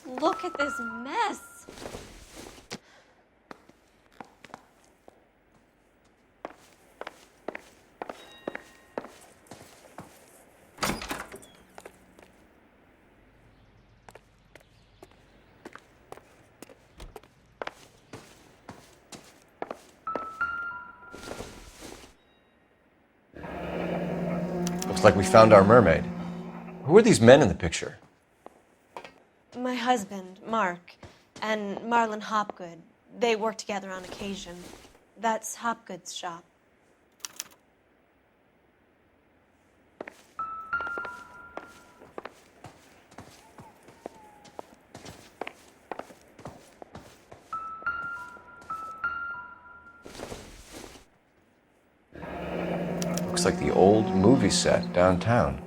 Just look at this mess. Looks like we found our mermaid. Who are these men in the picture? My husband, Mark, and Marlon Hopgood. They work together on occasion. That's Hopgood's shop. Looks like the old movie set downtown.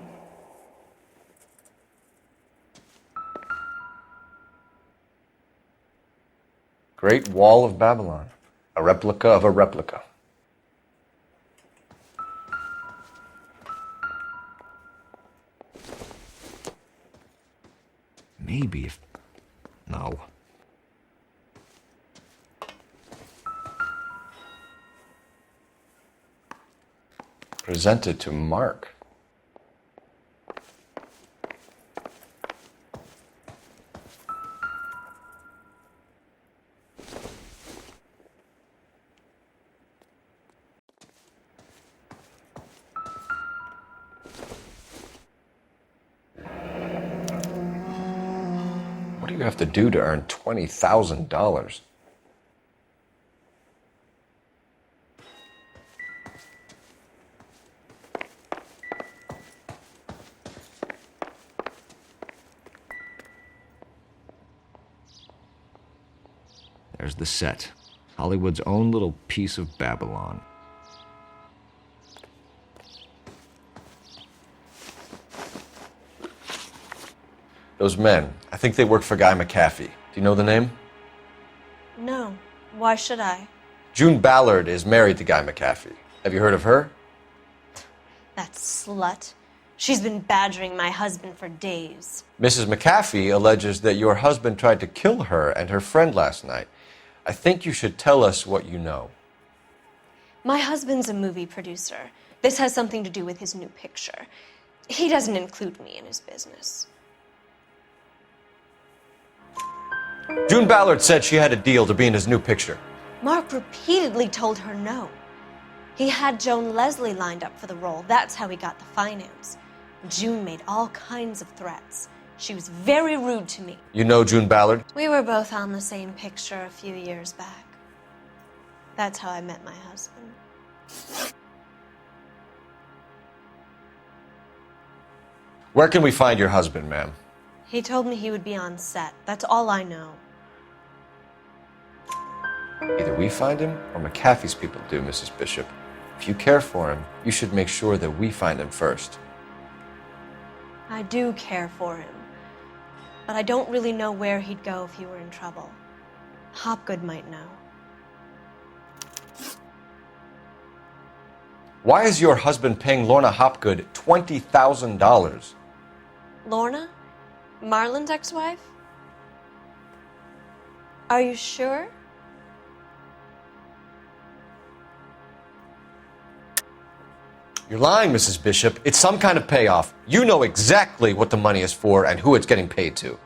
Great Wall of Babylon, a replica of a replica. Maybe if... No. Presented to Mark. What do you have to do to earn $20,000? There's the set. Hollywood's own little piece of Babylon. Those men, I think they work for Guy McAfee. Do you know the name? No. Why should I? June Ballard is married to Guy McAfee. Have you heard of her? That slut. She's been badgering my husband for days. Mrs. McAfee alleges that your husband tried to kill her and her friend last night. I think you should tell us what you know. My husband's a movie producer. This has something to do with his new picture. He doesn't include me in his business. June Ballard said she had a deal to be in his new picture. Mark repeatedly told her no. He had Joan Leslie lined up for the role. That's how he got the finance. June made all kinds of threats. She was very rude to me. You know June Ballard? We were both on the same picture a few years back. That's how I met my husband. Where can we find your husband, ma'am? He told me he would be on set. That's all I know. Either we find him or McAfee's people do, Mrs. Bishop. If you care for him, you should make sure that we find him first. I do care for him, but I don't really know where he'd go if he were in trouble. Hopgood might know. Why is your husband paying Lorna Hopgood $20,000? Lorna? Marlon's ex-wife? Are you sure? You're lying, Mrs. Bishop. It's some kind of payoff. You know exactly what the money is for and who it's getting paid to.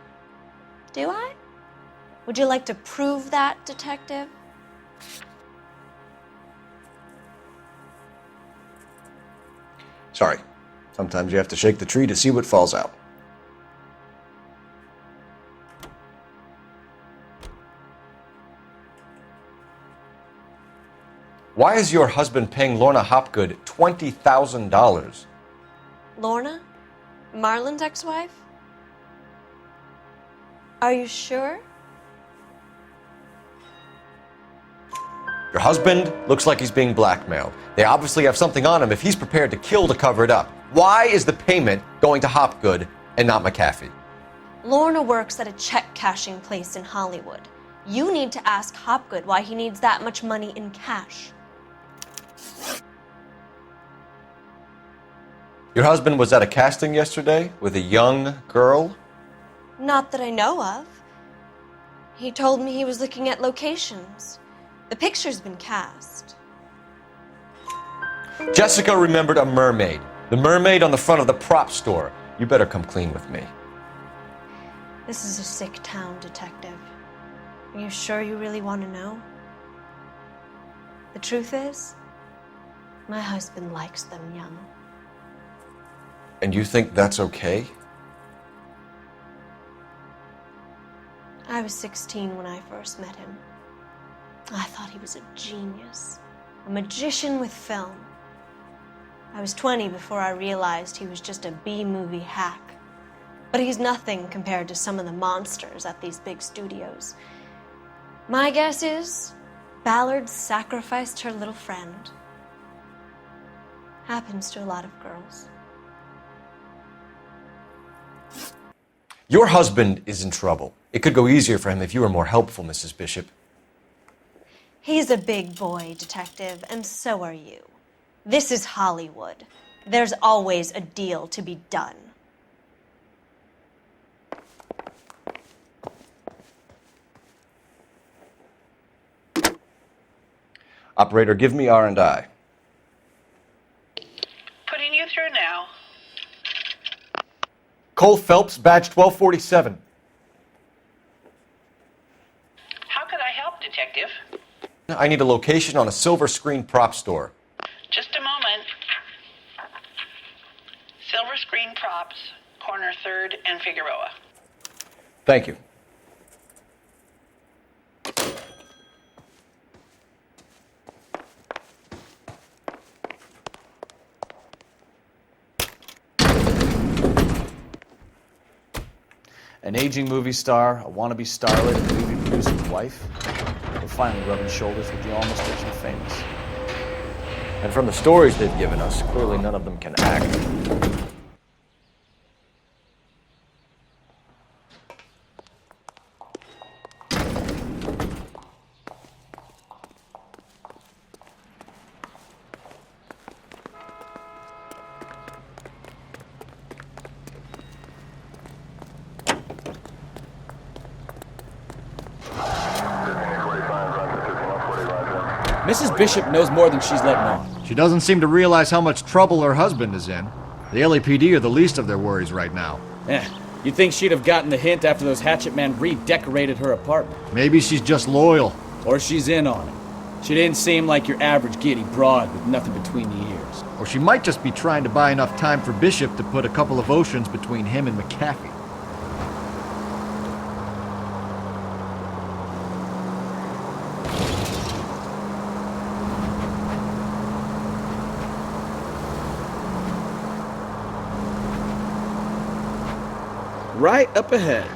Do I? Would you like to prove that, detective? Sorry. Sometimes you have to shake the tree to see what falls out. Why is your husband paying Lorna Hopgood $20,000? Lorna? Marlon's ex-wife? Are you sure? Your husband looks like he's being blackmailed. They obviously have something on him if he's prepared to kill to cover it up. Why is the payment going to Hopgood and not McAfee? Lorna works at a check-cashing place in Hollywood. You need to ask Hopgood why he needs that much money in cash. Your husband was at a casting yesterday with a young girl? Not that I know of. He told me he was looking at locations. The picture's been cast. Jessica remembered a mermaid. The mermaid on the front of the prop store. You better come clean with me. This is a sick town, Detective. Are you sure you really want to know? The truth is, my husband likes them young. And you think that's okay? I was 16 when I first met him. I thought he was a genius, a magician with film. I was 20 before I realized he was just a B-movie hack. But he's nothing compared to some of the monsters at these big studios. My guess is Ballard sacrificed her little friend. Happens to a lot of girls. Your husband is in trouble. It could go easier for him if you were more helpful, Mrs. Bishop. He's a big boy, Detective, and so are you. This is Hollywood. There's always a deal to be done. Operator, give me R&I. Putting you through now. Cole Phelps, badge 1247. How could I help, Detective? I need a location on a silver screen prop store. Just a moment. Silver Screen Props, corner 3rd and Figueroa. Thank you. An aging movie star, a wannabe starlet, a movie producer's wife. We're finally rubbing shoulders with the almost rich and famous. And from the stories they've given us, clearly none of them can act. Mrs. Bishop knows more than she's letting on. She doesn't seem to realize how much trouble her husband is in. The LAPD are the least of their worries right now. You'd think she'd have gotten the hint after those hatchet men redecorated her apartment. Maybe she's just loyal. Or she's in on it. She didn't seem like your average giddy broad with nothing between the ears. Or she might just be trying to buy enough time for Bishop to put a couple of oceans between him and McAfee. Right up ahead.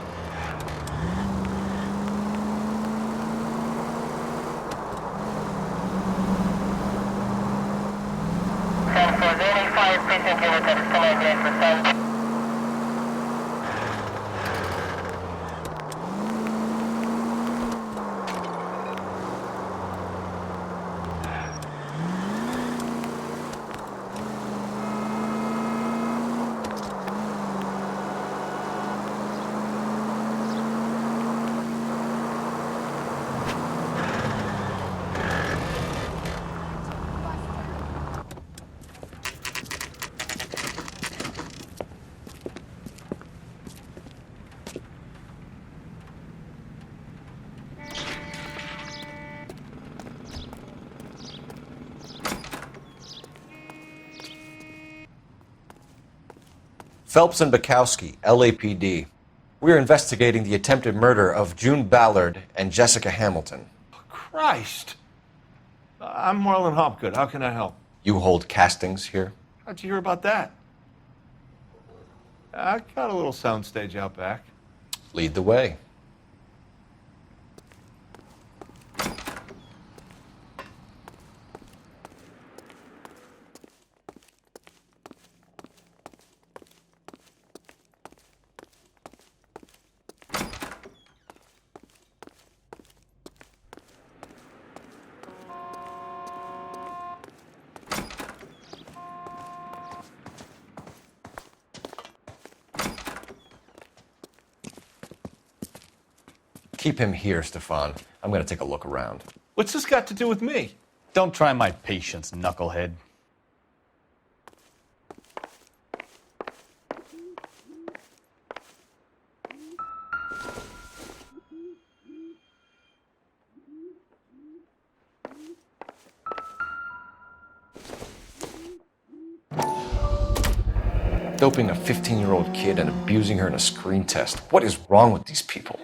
Phelps and Bukowski, LAPD. We are investigating the attempted murder of June Ballard and Jessica Hamilton. Christ! I'm Marlon Hopgood. How can I help? You hold castings here? How'd you hear about that? I got a little soundstage out back. Lead the way. keep him here, Stefan. I'm going to take a look around. What's this got to do with me? Don't try my patience, knucklehead. Doping a 15-year-old kid and abusing her in a screen test. What is wrong with these people?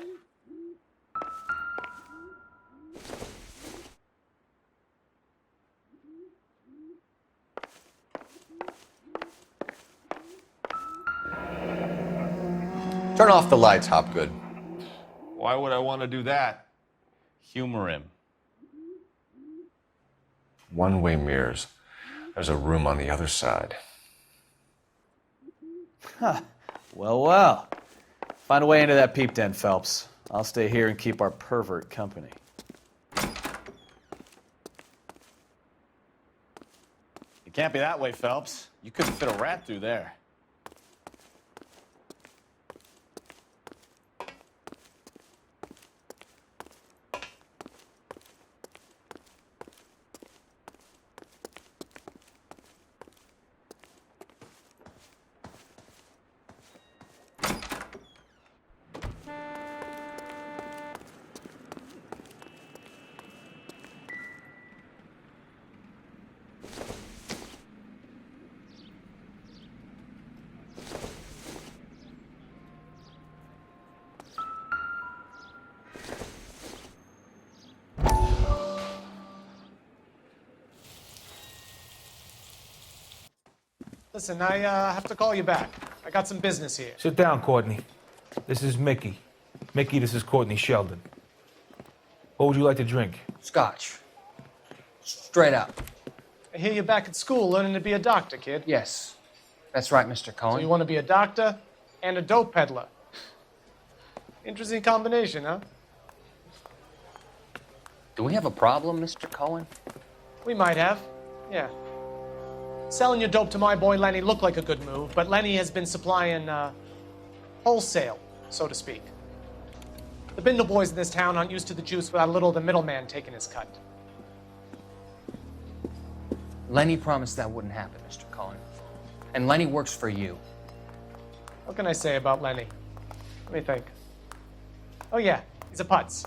Turn off the lights, Hopgood. Why would I want to do that? Humor him. One-way mirrors. There's a room on the other side. Well, well. Find a way into that peep den, Phelps. I'll stay here and keep our pervert company. It can't be that way, Phelps. You couldn't fit a rat through there. Listen, I have to call you back. I got some business here. Sit down, Courtney. This is Mickey. Mickey, this is Courtney Sheldon. What would you like to drink? Scotch. Straight up. I hear you're back at school learning to be a doctor, kid. Yes. That's right, Mr. Cohen. So you want to be a doctor and a dope peddler. Interesting combination, huh? Do we have a problem, Mr. Cohen? We might have. Yeah. Selling your dope to my boy Lenny looked like a good move, but Lenny has been supplying wholesale, so to speak. The Bindle boys in this town aren't used to the juice without a little of the middleman taking his cut. Lenny promised that wouldn't happen, Mr. Cohen. And Lenny works for you. What can I say about Lenny? Let me think. Oh yeah, he's a putz.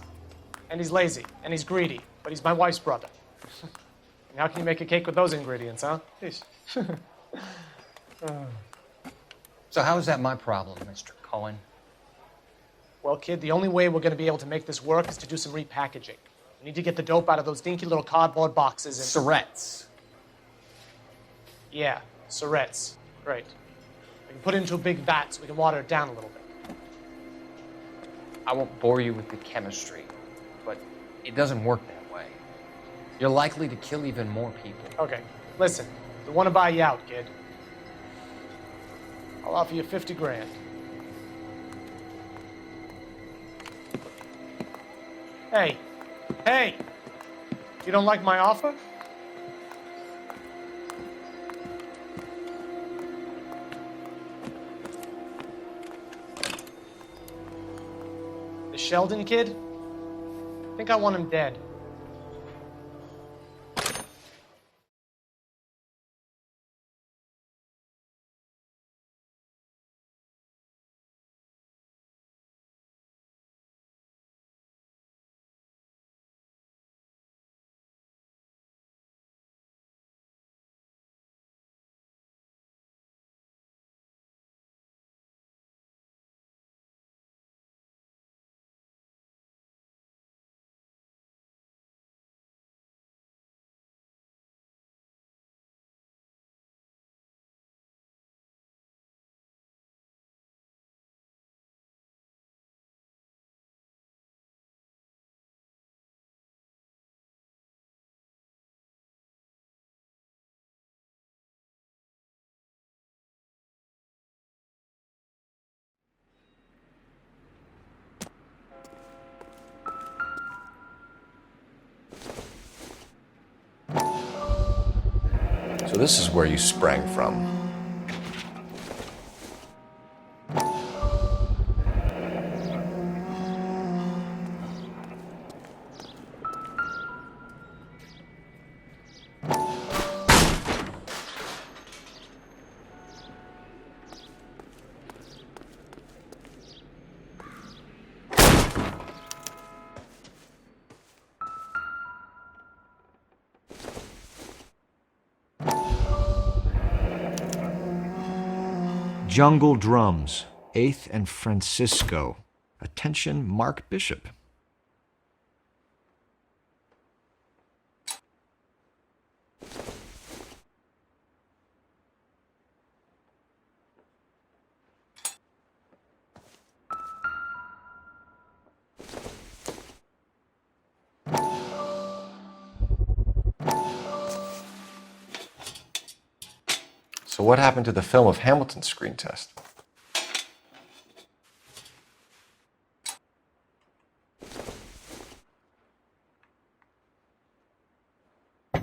And he's lazy, and he's greedy, but he's my wife's brother. And how can you make a cake with those ingredients, huh? Yeesh. So how is that my problem, Mr. Cohen? Well, kid, the only way we're going to be able to make this work is to do some repackaging. We need to get the dope out of those dinky little cardboard boxes and... Surrettes. Yeah, Surrettes. Great. We can put it into a big vat so we can water it down a little bit. I won't bore you with the chemistry, but it doesn't work that way. You're likely to kill even more people. Okay, listen. We want to buy you out, kid. I'll offer you 50 grand. Hey, hey! You don't like my offer? The Sheldon kid? I think I want him dead. So this is where you sprang from. Jungle Drums, 8th and Francisco. Attention, Mark Bishop. So what happened to the film of Hamilton's screen test? I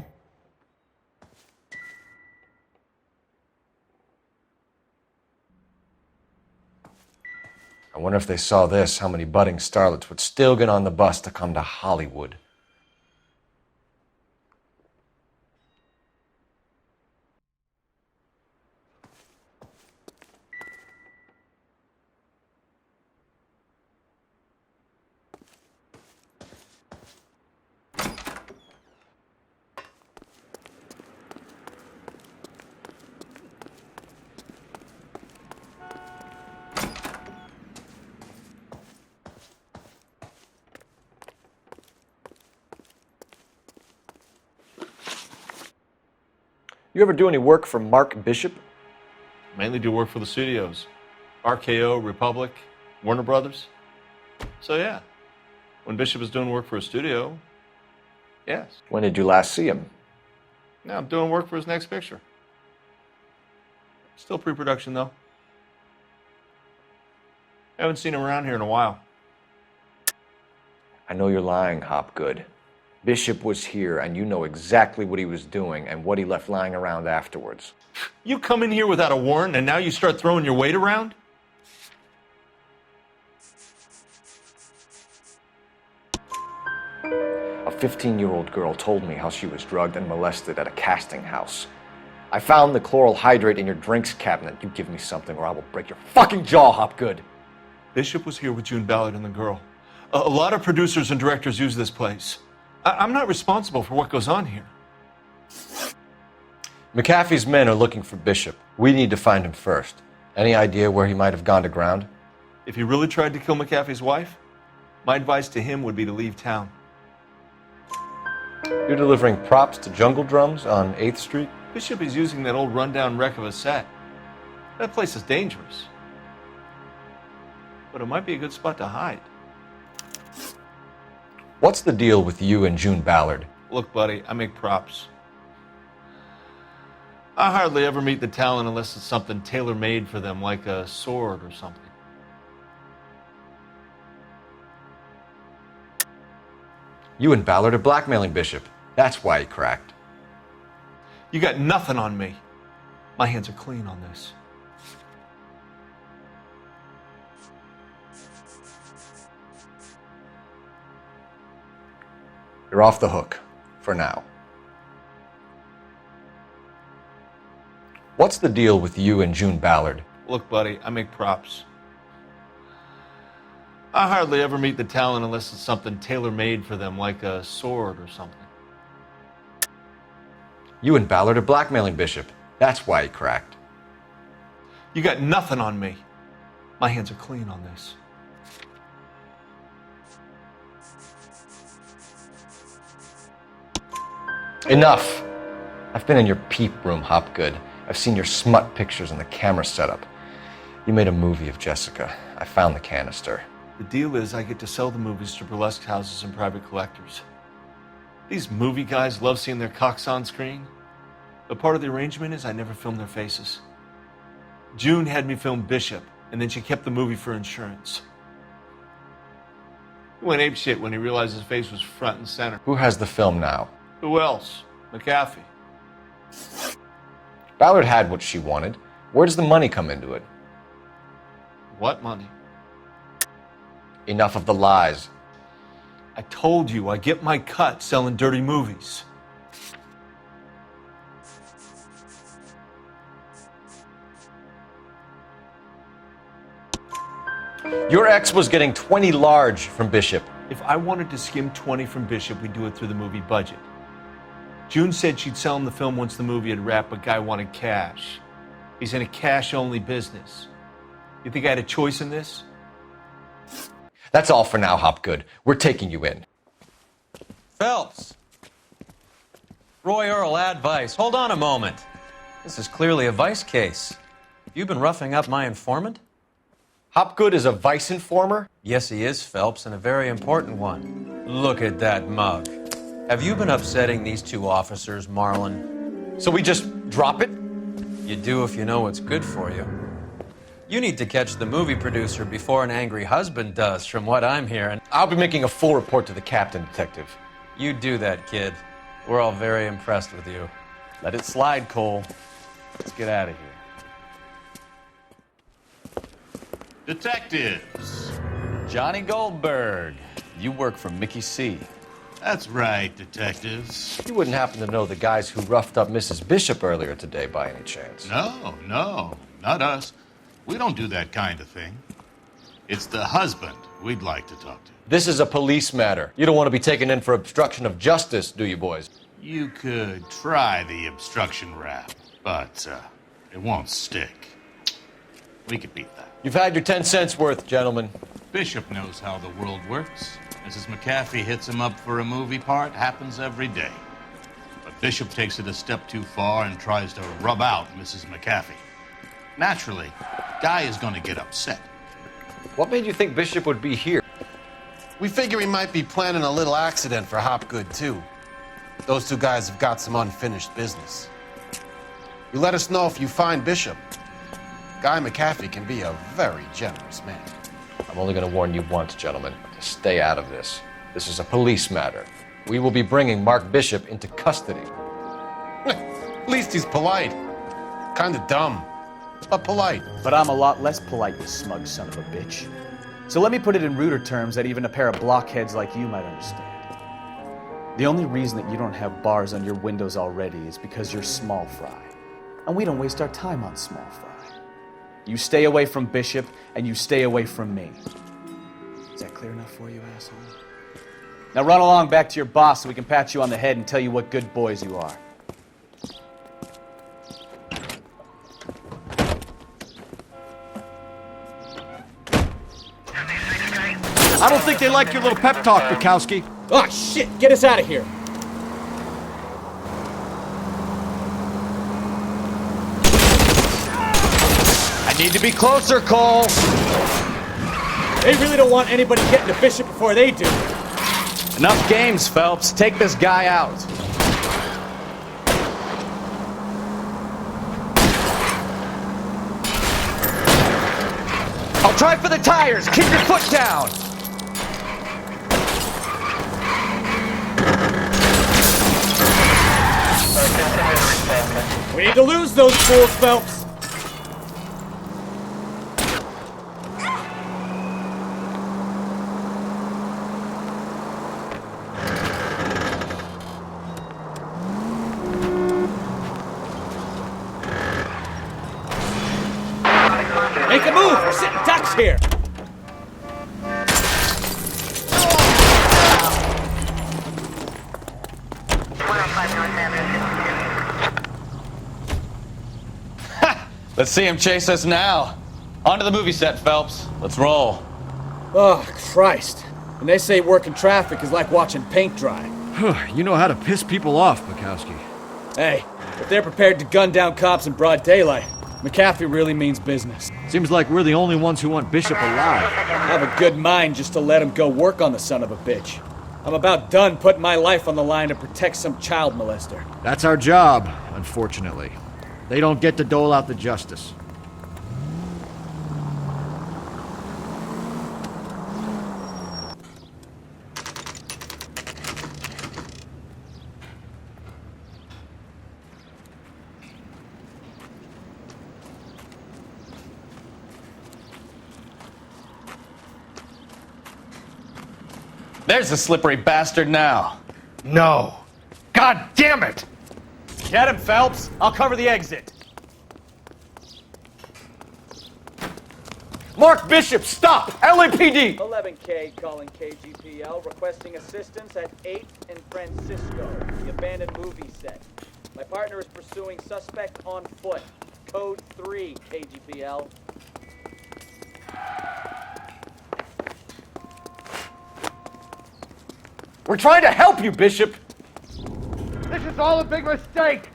wonder if they saw this, how many budding starlets would still get on the bus to come to Hollywood. You ever do any work for Mark Bishop? Mainly do work for the studios. RKO, Republic, Warner Brothers. So yeah, when Bishop is doing work for a studio, yes. When did you last see him? Now I'm doing work for his next picture. Still pre-production though. Haven't seen him around here in a while. I know you're lying, Hopgood. Bishop was here, and you know exactly what he was doing and what he left lying around afterwards. You come in here without a warrant, and now you start throwing your weight around? A 15-year-old girl told me how she was drugged and molested at a casting house. I found the chloral hydrate in your drinks cabinet. You give me something or I will break your fucking jaw, Hopgood. Bishop was here with June Ballard and the girl. A lot of producers and directors use this place. I'm not responsible for what goes on here. McAfee's men are looking for Bishop. We need to find him first. Any idea where he might have gone to ground? If he really tried to kill McAfee's wife, my advice to him would be to leave town. You're delivering props to Jungle Drums on 8th Street? Bishop is using that old rundown wreck of a set. That place is dangerous. But it might be a good spot to hide. What's the deal with you and June Ballard? Look, buddy, I make props. I hardly ever meet the talent unless it's something tailor-made for them, like a sword or something. You and Ballard are blackmailing Bishop. That's why he cracked. You got nothing on me. My hands are clean on this. You're off the hook, for now. What's the deal with you and June Ballard? Look, buddy, I make props. I hardly ever meet the talent unless it's something tailor-made for them, like a sword or something. You and Ballard are blackmailing Bishop. That's why he cracked. You got nothing on me. My hands are clean on this. Enough! I've been in your peep room, Hopgood. I've seen your smut pictures and the camera setup. You made a movie of Jessica. I found the canister. The deal is I get to sell the movies to burlesque houses and private collectors. These movie guys love seeing their cocks on screen. But part of the arrangement is I never film their faces. June had me film Bishop, and then she kept the movie for insurance. He went apeshit when he realized his face was front and center. Who has the film now? Who else? McAfee. Ballard had what she wanted. Where does the money come into it? What money? Enough of the lies. I told you, I get my cut selling dirty movies. Your ex was getting 20 large from Bishop. If I wanted to skim 20 from Bishop, we'd do it through the movie budget. June said she'd sell him the film once the movie had wrapped, but Guy wanted cash. He's in a cash-only business. You think I had a choice in this? That's all for now, Hopgood. We're taking you in. Phelps. Roy Earl, ad vice. Hold on a moment. This is clearly a vice case. You've been roughing up my informant? Hopgood is a vice informer? Yes, he is, Phelps, and a very important one. Look at that mug. Have you been upsetting these two officers, Marlon? So we just drop it? You do if you know what's good for you. You need to catch the movie producer before an angry husband does, from what I'm hearing. I'll be making a full report to the captain, Detective. You do that, kid. We're all very impressed with you. Let it slide, Cole. Let's get out of here. Detectives. Johnny Goldberg. You work for Mickey C. That's right, detectives. You wouldn't happen to know the guys who roughed up Mrs. Bishop earlier today by any chance? No, not us. We don't do that kind of thing. It's the husband we'd like to talk to. This is a police matter. You don't want to be taken in for obstruction of justice, do you, boys? You could try the obstruction rap, but it won't stick. We could beat that. You've had your 10 cents worth, gentlemen. Bishop knows how the world works. Mrs. McAfee hits him up for a movie part. Happens every day. But Bishop takes it a step too far and tries to rub out Mrs. McAfee. Naturally, Guy is going to get upset. What made you think Bishop would be here? We figure he might be planning a little accident for Hopgood, too. Those two guys have got some unfinished business. You let us know if you find Bishop. Guy McAfee can be a very generous man. I'm only going to warn you once, gentlemen, to stay out of this. This is a police matter. We will be bringing Mark Bishop into custody. At least he's polite. Kind of dumb, but polite. But I'm a lot less polite, you smug son of a bitch. So let me put it in ruder terms that even a pair of blockheads like you might understand. The only reason that you don't have bars on your windows already is because you're small fry. And we don't waste our time on small fry. You stay away from Bishop, and you stay away from me. Is that clear enough for you, asshole? Now run along back to your boss so we can pat you on the head and tell you what good boys you are. I don't think they like your little pep talk, Bukowski. Oh, shit! Get us out of here! I need to be closer, Cole! They really don't want anybody getting to Bishop before they do. Enough games, Phelps. Take this guy out. I'll try for the tires. Keep your foot down. We need to lose those fools, Phelps. Make a move! We're sitting ducks here! Let's see him chase us now. On to the movie set, Phelps. Let's roll. Oh, Christ. And they say working traffic is like watching paint dry. You know how to piss people off, Bukowski. Hey, if they're prepared to gun down cops in broad daylight, McAfee really means business. Seems like we're the only ones who want Bishop alive. I have a good mind just to let him go work on the son of a bitch. I'm about done putting my life on the line to protect some child molester. That's our job, unfortunately. They don't get to dole out the justice. There's the slippery bastard now. No. God damn it! Get him, Phelps. I'll cover the exit. Mark Bishop, stop! LAPD! 11K calling KGPL, requesting assistance at 8th and Francisco, the abandoned movie set. My partner is pursuing suspect on foot. code 3, KGPL. We're trying to help you, Bishop! This is all a big mistake!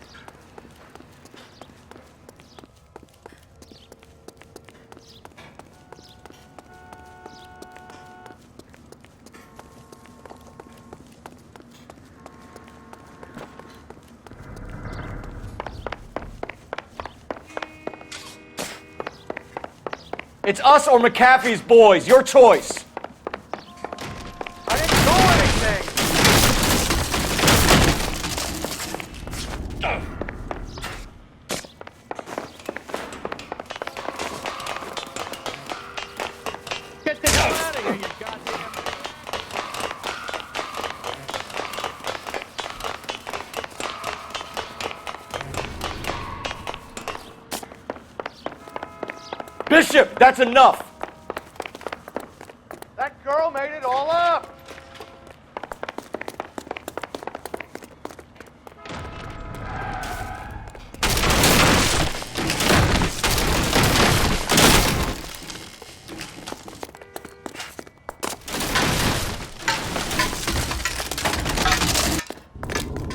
It's us or McAfee's boys. Your choice. I didn't do anything! Get the hell out of here, you goddamn... Bishop, that's enough! That girl made it all up!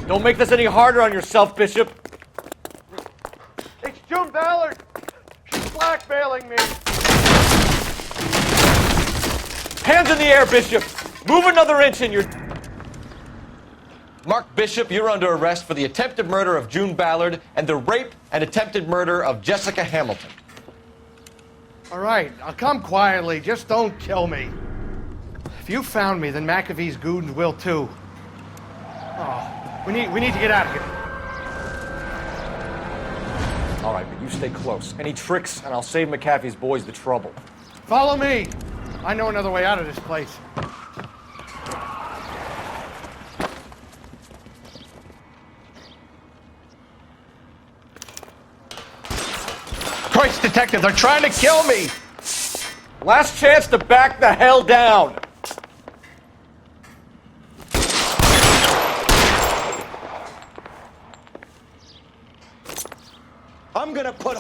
Don't make this any harder on yourself, Bishop. It's June Ballard! She's blackmailing me! Hands in the air, Bishop! Move another inch and you're... Mark Bishop, you're under arrest for the attempted murder of June Ballard and the rape and attempted murder of Jessica Hamilton. All right, I'll come quietly. Just don't kill me. If you found me, then McAfee's goons will too. Oh, we need to get out of here. All right, but you stay close. Any tricks, and I'll save McAfee's boys the trouble. Follow me. I know another way out of this place. Christ, detective, they're trying to kill me! Last chance to back the hell down! I'm gonna put...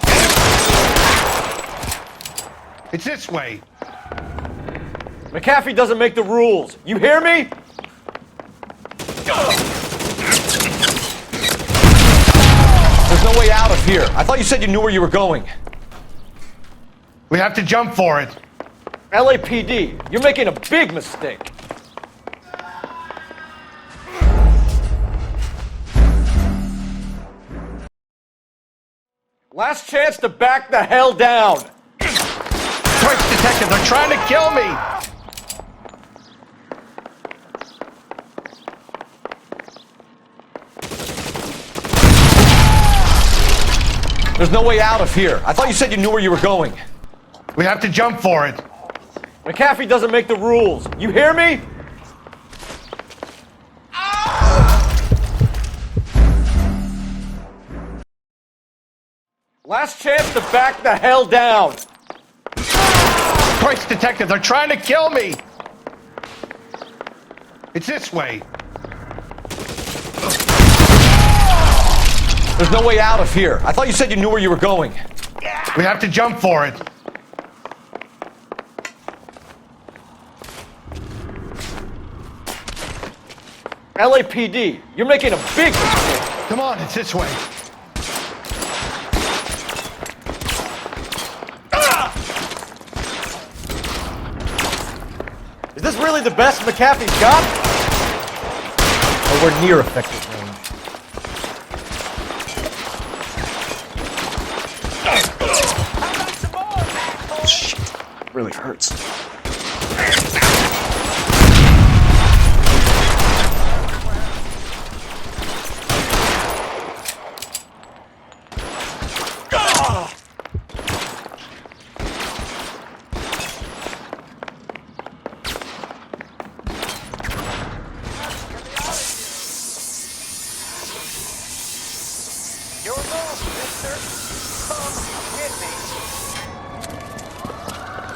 It's this way. McAfee doesn't make the rules. You hear me? There's no way out of here. I thought you said you knew where you were going. We have to jump for it. LAPD, you're making a big mistake. Last chance to back the hell down. Christ, detective, they're trying to kill me! There's no way out of here. I thought you said you knew where you were going. We have to jump for it. McAfee doesn't make the rules. You hear me? Last chance to back the hell down. Christ, detective, they're trying to kill me! It's this way. There's no way out of here. I thought you said you knew where you were going. We have to jump for it. LAPD, you're making a big mistake. Come on, it's this way. Is this really the best McAfee's got? Or we're near effective range. Shit, it really hurts.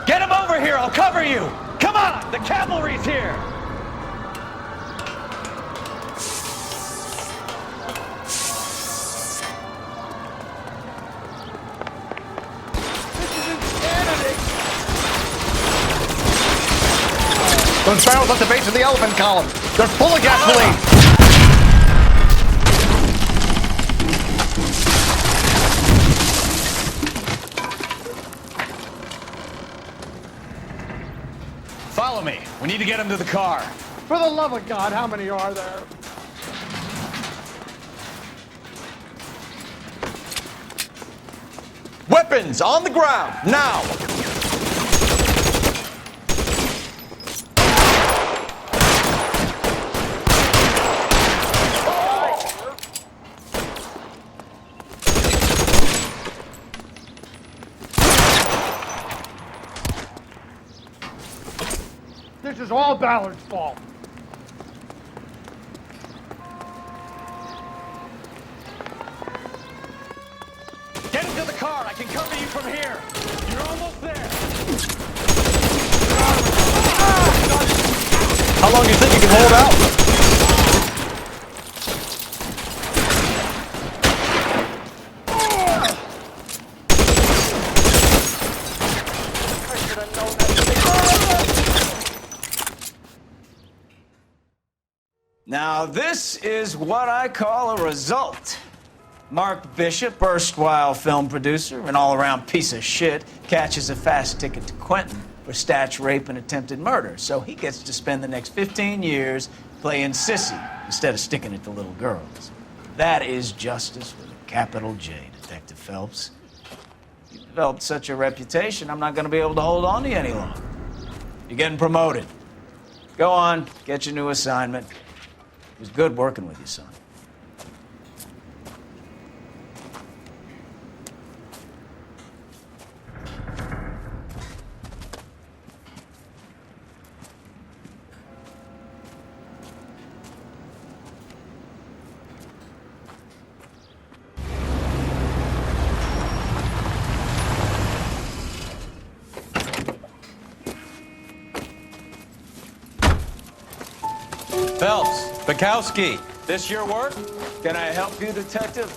Get him over here! I'll cover you! Come on! The cavalry's here! Those barrels at the base of the elephant column. They're full of gasoline. Follow me. We need to get him to the car. For the love of God, how many are there? Weapons on the ground, now! This is all Ballard's fault. Get into the car. I can cover you from here. You're almost there. How long do you think you can hold out? Now, this is what I call a result. Mark Bishop, erstwhile film producer, an all-around piece of shit, catches a fast ticket to Quentin for statch rape and attempted murder. So he gets to spend the next 15 years playing sissy instead of sticking it to little girls. That is justice with a capital J, Detective Phelps. You've developed such a reputation, I'm not going to be able to hold on to you any longer. You're getting promoted. Go on, get your new assignment. It was good working with you, son. Phelps, Bukowski, this your work? Can I help you, Detective?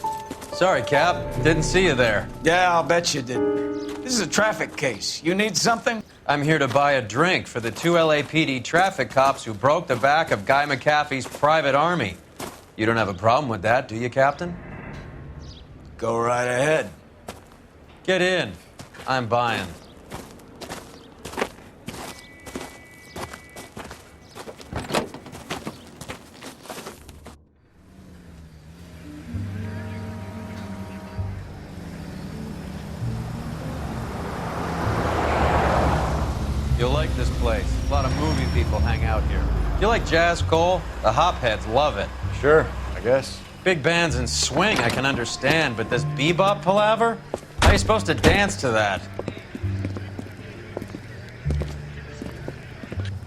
Sorry, Cap. Didn't see you there. Yeah, I'll bet you did. This is a traffic case. You need something? I'm here to buy a drink for the 2 LAPD traffic cops who broke the back of Guy McAfee's private army. You don't have a problem with that, do you, Captain? Go right ahead. Get in. I'm buying. You'll like this place. A lot of movie people hang out here. You like jazz, Cole? The hopheads love it. Sure, I guess. Big bands and swing, I can understand, but this bebop palaver? How are you supposed to dance to that?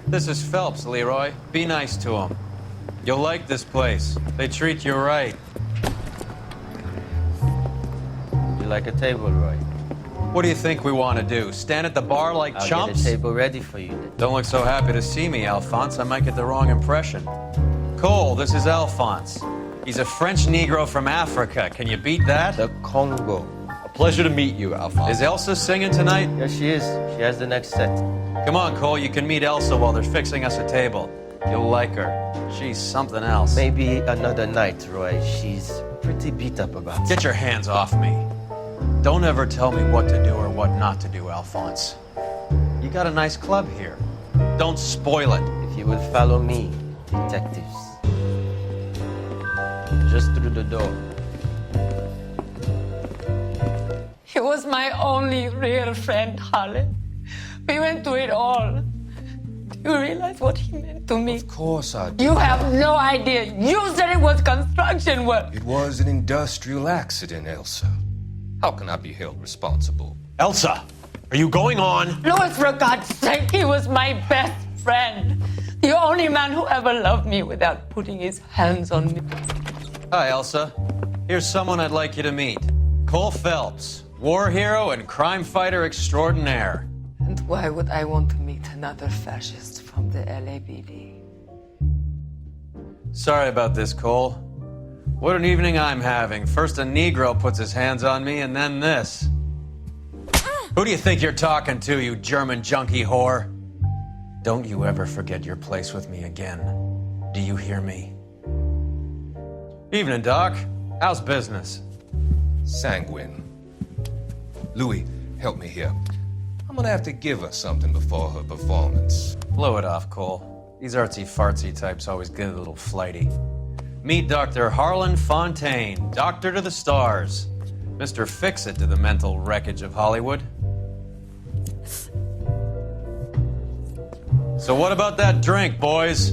This is Phelps, Leroy. Be nice to him. You'll like this place. They treat you right. You like a table, Roy? What do you think we want to do? Stand at the bar like I'll chumps? get a table ready for you. Don't look so happy to see me, Alphonse. I might get the wrong impression. Cole, this is Alphonse. He's a French Negro from Africa. Can you beat that? The Congo. A pleasure to meet you, Alphonse. Is Elsa singing tonight? Yes, she is. She has the next set. Come on, Cole. You can meet Elsa while they're fixing us a table. You'll like her. She's something else. Maybe another night, Roy. She's pretty beat up about it. Get your hands off me. Don't ever tell me what to do or what not to do, Alphonse. You got a nice club here. Don't spoil it. If you will follow me, detectives. Just through the door. He was my only real friend, Harlan. We went through it all. Do you realize what he meant to me? Of course I do. You have no idea. You said it was construction work. It was an industrial accident, Elsa. How can I be held responsible? Elsa, are you going on? Louis, for God's sake, he was my best friend. The only man who ever loved me without putting his hands on me. Hi, Elsa. Here's someone I'd like you to meet. Cole Phelps, war hero and crime fighter extraordinaire. And why would I want to meet another fascist from the LAPD? Sorry about this, Cole. What an evening I'm having. First a Negro puts his hands on me, and then this. Who do you think you're talking to, you German junkie whore? Don't you ever forget your place with me again. Do you hear me? Evening, Doc. How's business? Sanguine. Louis, help me here. I'm gonna have to give her something before her performance. Blow it off, Cole. These artsy-fartsy types always get a little flighty. Meet Dr. Harlan Fontaine, doctor to the stars. Mr. Fix-It to the mental wreckage of Hollywood. So what about that drink, boys?